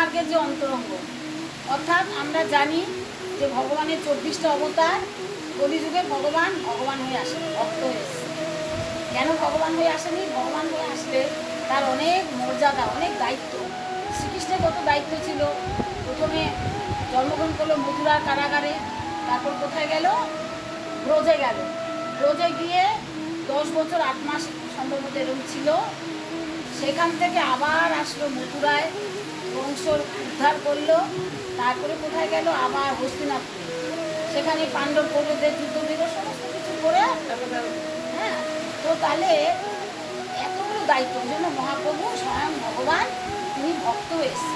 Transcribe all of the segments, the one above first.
মার্গের যে অন্তরঙ্গ, অর্থাৎ আমরা জানি যে ভগবানের 24টা অবতার, কলিযুগে ভগবান হয়ে আসেন, ভক্ত হয়ে এসেছে। কেন ভগবান হয়ে আসেনি? ভগবান হয়ে আসলে তার অনেক মর্যাদা, অনেক দায়িত্ব। শ্রীকৃষ্ণের কত দায়িত্ব ছিল। প্রথমে জন্মগ্রহণ করলো মথুরার কারাগারে, তারপর কোথায় গেল? ব্রজে গেল। ব্রজে গিয়ে 10 বছর 8 মাস সম্ভবত এরকম ছিল। সেখান থেকে আবার আসলো মথুরায়, বংশ উদ্ধার করলো। তারপরে কোথায় গেল? আবার হস্তিনাপুরে। সেখানে পাণ্ডব কৌরবদের যুদ্ধ দিল, সমস্ত কিছু করে। হ্যাঁ, তো তাহলে এতগুলো দায়িত্ব জন্য মহাপ্রভু স্বয়ং ভগবান তিনি ভক্ত হয়েছে।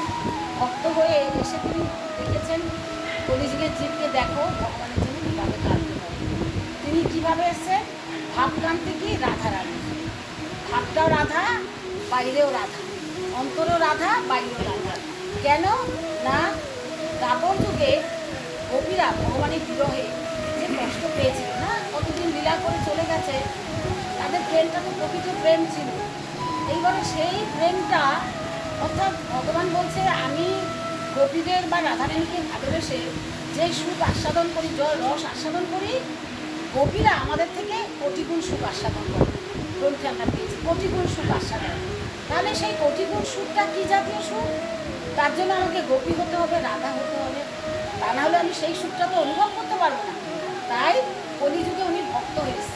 ভক্ত হয়ে এসে তিনি দেখেছেন কলিযুগের জীবকে দেখো ভগবানের জন্য কীভাবে কাঁদতে পারে। তিনি কীভাবে এসেছেন? ভাবকান্তি কি? রাধারানী। ভাবটাও রাধা, বাইরেও রাধা, অন্তরেও রাধা, বাইরেও রাধা। কেন না? দ্বাপর যুগে গোপীরা ভগবানের বিরহে যে কষ্ট পেয়েছিল না, কতদিন লীলা করে চলে গেছে, তাদের প্রেমটা তো প্রকৃত প্রেম ছিল। এইবারে সেই প্রেমটা, অর্থাৎ ভগবান বলছে আমি গোপীদের বা রাধারানীকে ভালোবেসে যে সুখ আস্বাদন করি, রস আস্বাদন করি, গোপীরা আমাদের থেকে কোটিগুণ সুখ আস্বাদন করে। গ্রন্থে আমরা পেয়েছি কোটিগুণ সুখ আস্বাদন। তাহলে সেই কোটিগুণ সুখটা কী জাতীয় সুখ? তার জন্য আমাকে গোপী হতে হবে, রাধা হতে হবে, তা না হলে আমি সেই সুখটা তো অনুভব করতে পারবো না। তাই কলিযুগে উনি ভক্ত হয়েছে।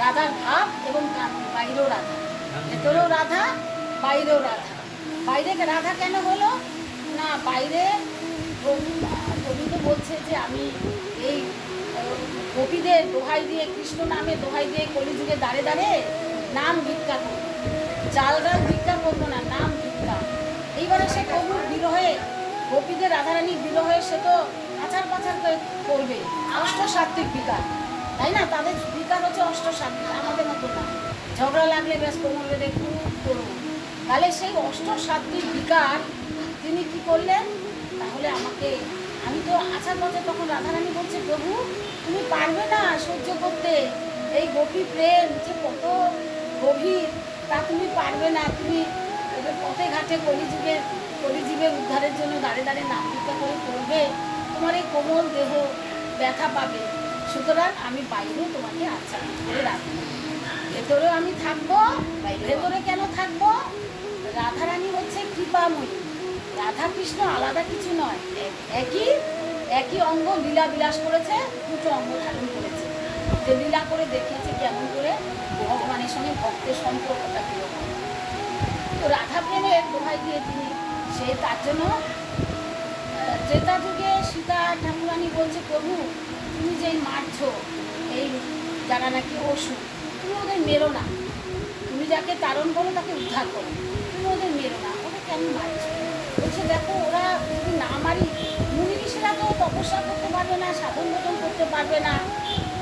রাধার ভাব এবং বাইরেও রাধা, ভেতরেও রাধা, বাইরেও রাধা। বাইরে রাধা কেন হলো না? বাইরে প্রভু তো বলছে যে আমি এই গোপীদের দোহাই দিয়ে, কৃষ্ণ নামে দোহাই দিয়ে কলিযুগে দাঁড়ে দাঁড়ে নাম ভিক্ষা করবো, চাল ডাল ভিক্ষা করবো না, নাম ভিক্ষা। এইবারে সে প্রভুর বিরহে, গোপীদের রাধারানীর বিরহে সে তো আচার পাচার করবে, অষ্টসাত্ত্বিক বিকার, তাই না? তাদের বিকার হচ্ছে অষ্টসাত্ত্বিক, আমাদের মতো না। ঝগড়া লাগলে ব্যাস কোমর বেঁধে খুব করবো। তাহলে সেই অষ্টসাত্ত্বিক বিকার তিনি কি করলেন? তাহলে আমাকে, আমি তো আচার পাচার, তখন রাধারানী বলছে প্রভু তুমি পারবে না সহ্য করতে, এই গোপী প্রেম যে কত গভীর, তা তুমি পারবে না। তুমি পথে ঘাটে কলিযুগের উদ্ধারের জন্য দাঁড়িয়ে দাঁড়িয়ে নাম ভিক্ষা করে করবে, তোমার এই কোমল দেহ ব্যথা পাবে। সুতরাং আমি বাইরেও তোমাকে আচ্ছা করে রাখবো, ভেতরেও আমি থাকবো। ভেতরে কেন থাকবো? রাধারানী হচ্ছে কৃপাময়ী। রাধা কৃষ্ণ আলাদা কিছু নয়, একই অঙ্গ লীলা বিলাস করেছে, দুটো অঙ্গ ধারণ করেছে, যে লীলা করে দেখিয়েছে কেমন করে ভগবানের সঙ্গে ভক্তের সম্পর্কটা কীরকম। তো রাধা প্রেমের দোহাই দিয়ে তিনি, সে তার জন্য ত্রেতা যুগে সীতা ঠাকুরানী বলছে প্রভু তুমি যেই মারছ এই যারা নাকি অসুর, তুমি ওদের মেরো না, তুমি যাকে তারণ করো তাকে উদ্ধার করো, তুমি ওদের মেরো না, ওরা কেন মারছো? বলছে দেখো ওরা যদি না মারি, মুনি ঋষিরা তো তপস্যা করতে পারবে না, সাধন ভোজন করতে পারবে না।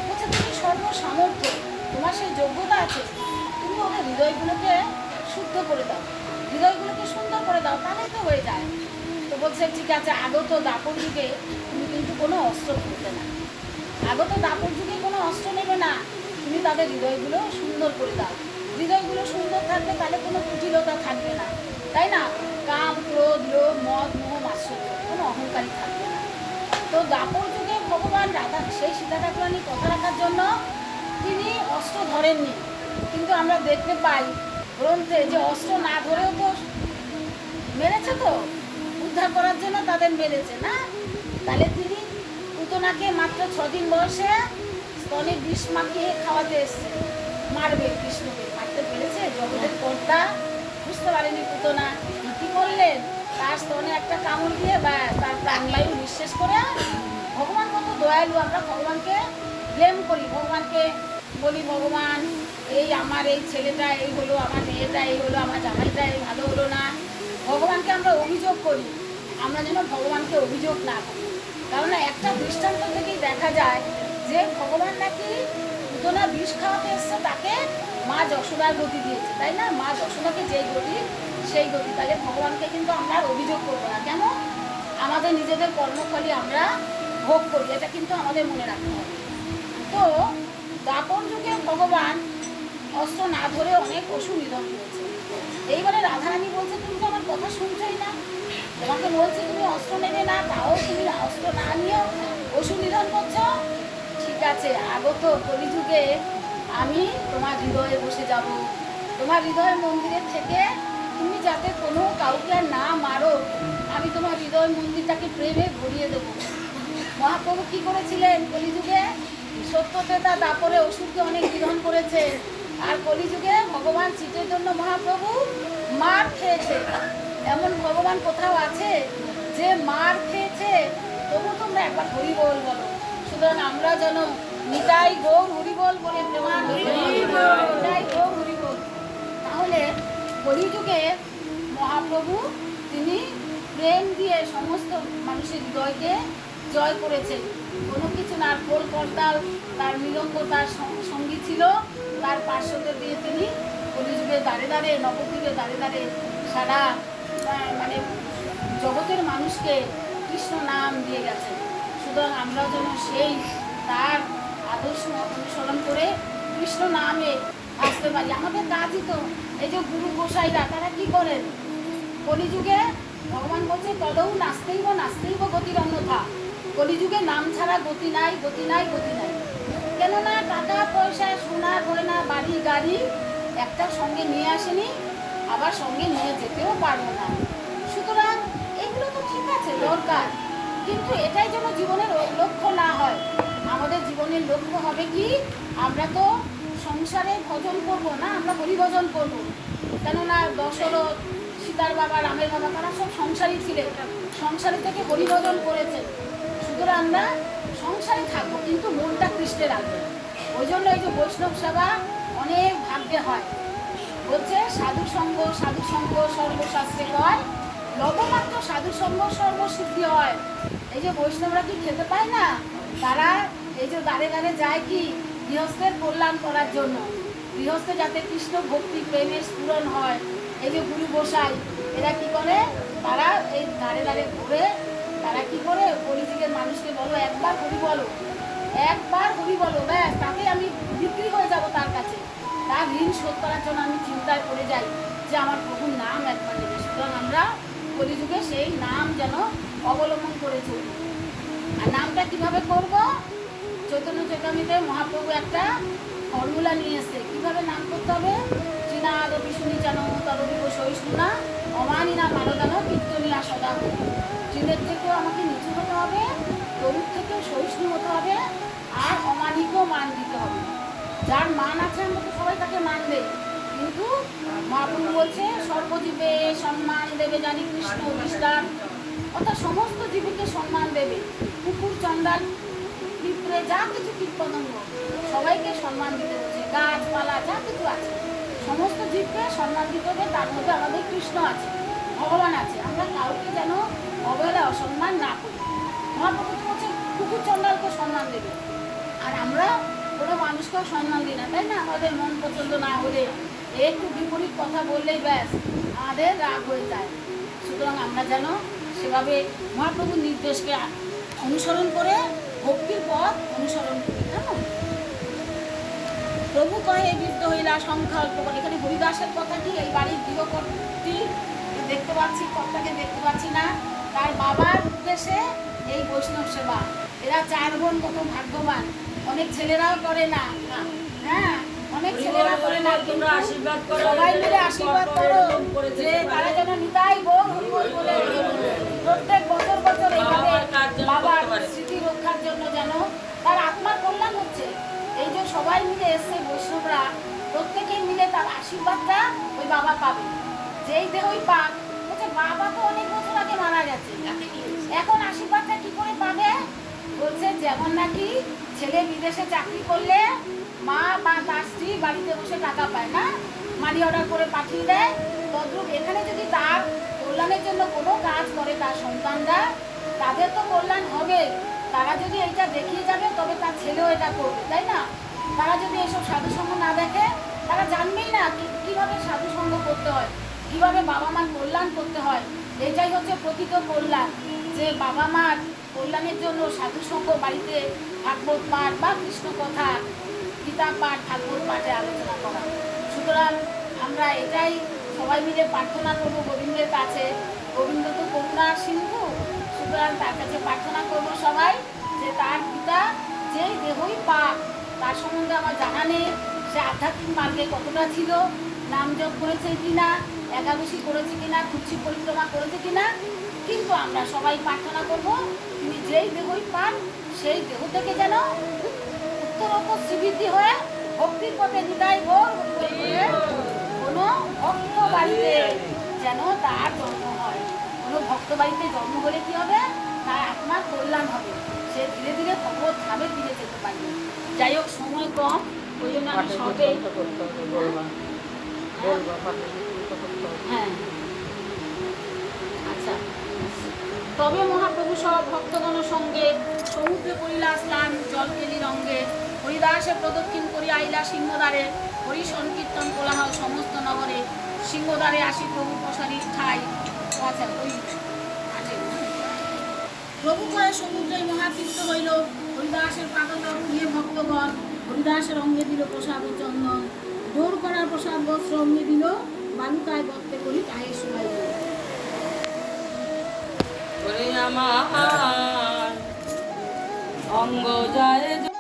বলছে তুমি সর্বসামর্থ্য, তোমার সেই যোগ্যতা আছে, তুমি ওদের হৃদয়গুলোকে শুদ্ধ করে দাও, হৃদয়গুলোকে সুন্দর করে দাও, তাহলেই তো হয়ে যায়। তো বলছে ঠিক আছে, আগত দাপর যুগে তুমি কিন্তু কোনো অস্ত্র করতে না, আগত দাপর যুগে কোনো অস্ত্র নেবে না, তুমি তাদের হৃদয়গুলো সুন্দর করে দাও। হৃদয়গুলো সুন্দর থাকবে, তাহলে কোনো কুটিলতা থাকবে না, তাই না? কাম, ক্রোধ, লোভ, মদ, মোহ, মাৎসর্য, কোনো অহংকারী থাকবে না। তো দাপর যুগে ভগবান রাধা সেই সীতা ঠাকুরানী কথা রাখার জন্য তিনি অস্ত্র ধরেননি, কিন্তু আমরা দেখতে পাই গ্রন্থে যে অস্ত্র না ধরেও তো মেরেছে, তো উদ্ধার করার জন্য তাদের মেরেছে না। তাহলে তিনি পুতনাকে মাত্র 6 দিন বয়সে স্তনে বিষ মাখিয়ে খাওয়াতে এসছে, মারবে কৃষ্ণকে, মারতে পেরেছে? জগতের কর্তা বুঝতে পারেনি পুতনা, কি করলেন? তার স্তনে একটা কামড় দিয়ে বা তার প্রাণবায়ু নিঃশেষ করে। ভগবান কত দয়ালু, আমরা ভগবানকে ব্লেম করি, ভগবানকে বলি ভগবান এই আমার এই ছেলেটা এই হলো, আমার মেয়েটা এই হলো, আমার জামাইটা এই ভালো হলো না। ভগবানকে আমরা অভিযোগ করি, আমরা যেন ভগবানকে অভিযোগ না করি। কারণ একটা দৃষ্টান্ত থেকেই দেখা যায় যে ভগবান নাকি পুতনা বিষ খাওয়াতে এসছে, তাকে মা যশোদার গতি দিয়েছে, তাই না? মা যশোদাকে যেই গতি সেই গতি। তাহলে ভগবানকে কিন্তু আমরা আর অভিযোগ করবো না। কেন? আমাদের নিজেদের কর্মফলই আমরা ভোগ করি, এটা কিন্তু আমাদের মনে রাখতে হবে। তো দাপর যুগে ভগবান অস্ত্র না ধরে অনেক অসুর নিধন করেছে। এইবারে রাধারানী বলছে তুমি তো আমার কথা শুনছই না, তোমাকে বলছি তুমি অস্ত্র নেবে না, তাও তুমি অস্ত্র না নিয়েও অসুর নিধন করছো। ঠিক আছে, আগত কলিযুগে আমি তোমার হৃদয়ে বসে যাব, তোমার হৃদয় মন্দিরে থেকে তুমি যাতে কোনো কাউকে আর না মারো, আমি তোমার হৃদয় মন্দিরটাকে প্রেমে ভরিয়ে দেবো। মহাপ্রভু কি করেছিলেন কলিযুগে? সত্যতেতা দাপরে অসুরকে অনেক নিধন করেছে। আর কলিযুগে ভগবান চিতের জন্য মহাপ্রভু মার খেয়েছে। এমন ভগবান কোথাও আছে যে মার খেয়েছে? তবু তোমরা একবার হরিবোল বলো। সুতরাং আমরা যেন নিতাই গৌর হরিবোল বলে নিতাই গৌর হরিবোল। তাহলে কলিযুগে মহাপ্রভু তিনি প্রেম দিয়ে সমস্ত মানুষের হৃদয়কে জয় করেছেন। কোনো কিছু না, খোল করতাল তার মৃদঙ্গ তার সঙ্গী ছিল, তার পার্শ্বদের দিয়ে তিনি কলিযুগে দাঁড়ে দাঁড়ে নবদ্বীপে দাঁড়ে দাঁড়ে সারা মানে জগতের মানুষকে কৃষ্ণ নাম দিয়ে গেছেন। সুতরাং আমরা যেন সেই তার আদর্শ অনুসরণ করে কৃষ্ণ নামে আসতে পারি। আমাদের কাজই তো এই যে গুরু গোসাইরা তারা কি করেন? কলিযুগে ভগবান বলছে তদৌ নাস্তেইব গতির অন্যথা। কলিযুগে নাম ছাড়া গতি নাই, গতি নাই, গতি নাই। কেননা টাকা পয়সা সোনা গয়না বাড়ি গাড়ি একটা সঙ্গে নিয়ে আসেনি, আবার সঙ্গে নিয়ে যেতেও পারবো না। সুতরাং এগুলো তো ঠিক আছে দরকার, কিন্তু এটাই যেন জীবনের লক্ষ্য না হয়। আমাদের জীবনের লক্ষ্য হবে কি? আমরা তো সংসারে ভজন করব না, আমরা হরিভজন করব। কেননা দশরথ, সীতার বাবা, রামের বাবা তারা সব সংসারী ছিলেন, সংসারী থেকে হরিভজন করেছেন। সুতরাং আমরা সংসারে থাকবো কিন্তু মনটা কৃষ্ণে রাখবো। ওই জন্য এই যে বৈষ্ণব সেবা অনেক ভাগ্যে হয়। বলছে সাধু সঙ্গ সর্বশাস্ত্রে কয়, লবমাত্র সাধু সঙ্গ সর্বসিদ্ধি হয়। এই যে বৈষ্ণবরা কি খেতে পায় না? তারা এই যে দাঁড়ে দাঁড়ে যায় কি গৃহস্থের কল্যাণ করার জন্য, গৃহস্থে যাতে কৃষ্ণ ভক্তি প্রেমের স্ফুরণ হয়। এই যে গুরু গোসাই এরা কি করে? তারা এই দাঁড়ে দাঁড়ে ঘুরে তারা কি করে? কলিযুগের মানুষকে বলো একবার হরি বলো, একবার হরি বলো, ব্যাস তাতে আমি বিক্রি হয়ে যাব তার কাছে। তার ঋণ শোধ করার জন্য আমি চিন্তায় পড়ে যাই যে আমার প্রভুর নাম একবার নেবে। সুতরাং আমরা কলিযুগে সেই নাম যেন অবলম্বন করে চলি। আর নামটা কিভাবে করব? চৈতন্য চৈতামৃতে মহাপ্রভু একটা ফর্মুলা নিয়ে এসছে কিভাবে নাম করতে হবে। চীনাদ বিষ্ণু যেন তরবিব সহিষ্ণুনা অমানিনা মানদান কীর্তনিয়া সদা হবে। চীনের থেকেও আমাকে নিচু হতে হবে, তরুর থেকেও সহিষ্ণু হতে হবে, আর অমানিকও মান দিতে হবে। যার মান আছে আমরা তো সবাই তাকে মান দেই, কিন্তু মহাপ্রভু বলছে সর্বজীবে সম্মান দেবে জানি কৃষ্ণ বিষ্টান, অর্থাৎ সমস্ত জীবকে সম্মান দেবে। কুকুর চন্ডাল পিঁপড়ে যা কিছু কীটপতঙ্গ সবাইকে সম্মান দিতে হচ্ছে, গাছপালা যা কিছু আছে সমস্ত জীবকে সম্মান দিতে হবে। তার মধ্যে আমাদের কৃষ্ণ আছে, ভগবান আছে। আমরা কাউকে যেন অবহেলা অসম্মান না করি। মহাপ্রভু তো বলছে কুকুর চন্ডালকে সম্মান দেবে, আর আমরা কোনো মানুষকেও সম্মান দিই না, তাই না? আমাদের মন পছন্দ না হলে একটু বিপরীত কথা বললেই ব্যাস আমাদের রাগ হয়ে যায়। সুতরাং আমরা যেন সেভাবে মহাপ্রভুর নির্দেশকে অনুসরণ করে ভক্তির পথ অনুসরণ করি। কেমন প্রভু কহে বৃদ্ধ হইলা সংখ্যা অল্প করে। এখানে হরিদাসের কথা কি? এই বাড়ির গৃহকর্ত্রী দেখতে পাচ্ছি, কর্তাকে দেখতে পাচ্ছি না, তার বাবার উদ্দেশ্যে এই বৈষ্ণব সেবা। এরা 4 বোন কত ভাগ্যবান। অনেক ছেলেরাও করে না, হ্যাঁ অনেক ছেলেরা করে না, কিন্তু সবাই মিলে আশীর্বাদ করো যে তারা যেন নিতাই গৌর হরিবোল বলে প্রত্যেক বছর বছর এইভাবে বাবার স্মৃতি রক্ষার জন্য যেন তার আত্মার কল্যাণ হচ্ছে। এই যে সবাই মিলে এসছে বৈষ্ণবরা, প্রত্যেকেই মিলে তার আশীর্বাদটা ওই বাবা পাবে। যেই দেহই পাক, বলছে বাবা তো অনেক বছর আগে মারা গেছে, এখন আশীর্বাদটা কি করে পাবে? বলছে যেমন নাকি ছেলে বিদেশে চাকরি করলে মা বা তার স্ত্রী বাড়িতে বসে টাকা পায় না, মানি অর্ডার করে পাঠিয়ে দেয়, তদ্রূপ এখানে যদি তার কল্যাণের জন্য কোনো কাজ করে তার সন্তানরা, তাদের তো কল্যাণ হবে। তারা যদি এইটা দেখিয়ে যাবে তবে তার ছেলেও এটা করবে, তাই না? তারা যদি এসব সাধুসঙ্গ না দেখে তারা জানবেই না কীভাবে সাধুসঙ্গ করতে হয়, কীভাবে বাবা মার কল্যাণ করতে হয়। এটাই হচ্ছে প্রকৃত কল্যাণ, যে বাবা মার কল্যাণের জন্য সাধুসঙ্গ বাড়িতে ভাগবত পাঠ বা কৃষ্ণ কথা গীতা পাঠ ভাগবত পাঠে আলোচনা করা। সুতরাং আমরা এটাই সবাই মিলে প্রার্থনা করবো গোবিন্দের কাছে গোবিন্দ তো করুণার সিন্ধু, সুতরাং তার কাছে প্রার্থনা করবো সবাই যে তার পিতা যেই দেহই পাক, তার সম্বন্ধে আমার জানা নেই, সে আধ্যাত্মিক মার্গে কতটা ছিল, নাম জপ করেছে কিনা, একাদশী করেছে কিনা, তুলসী পরিক্রমা করেছে কিনা, কিন্তু আমরা সবাই প্রার্থনা করব তিনি যেই দেহই পান সেই দেহ থেকে যেন উত্তরোত্তর শ্রীবৃদ্ধি হয়ে ভক্তির পথে নিতাই ভোর কোনো ভক্ত বাড়িতে যেন তার জন্ম হয়। কোনো ভক্ত বাড়িতে জন্ম হলে কি হবে, তার আত্মার কল্যাণ হবে, সে ধীরে ধীরে ভগবত ধামে ফিরে যেতে পারবে। যাই হোক, সময় কম, ওই জন্য আমি সবে হ্যাঁ আচ্ছা। তবে মহাপ্রভু সব ভক্তগণ সঙ্গে সমুদ্রে করিলা স্নান, জল কেলি রঙ্গে, হরিদাসে প্রদক্ষিণ করি আইলা সিংহদ্বারে, হরি সংকীর্তন কোলাহল সমস্ত নগরে, সিংহদ্বারে আসি প্রভু প্রসারীর ঠাই। আচ্ছা, ওই প্রভু কয়ে সমুদ্রে মহাতীর্থ হইল, হরিদাসের পাদতল নিয়ে ভক্তগণ, হরিদাসের অঙ্গে দিল প্রসাদ ও চন্দন, দৌড় করার প্রসাদ বস্ত্র অঙ্গে দিল, বালুকায় বত্তে করি তাহে শুনাইল। আমার অঙ্গ যায়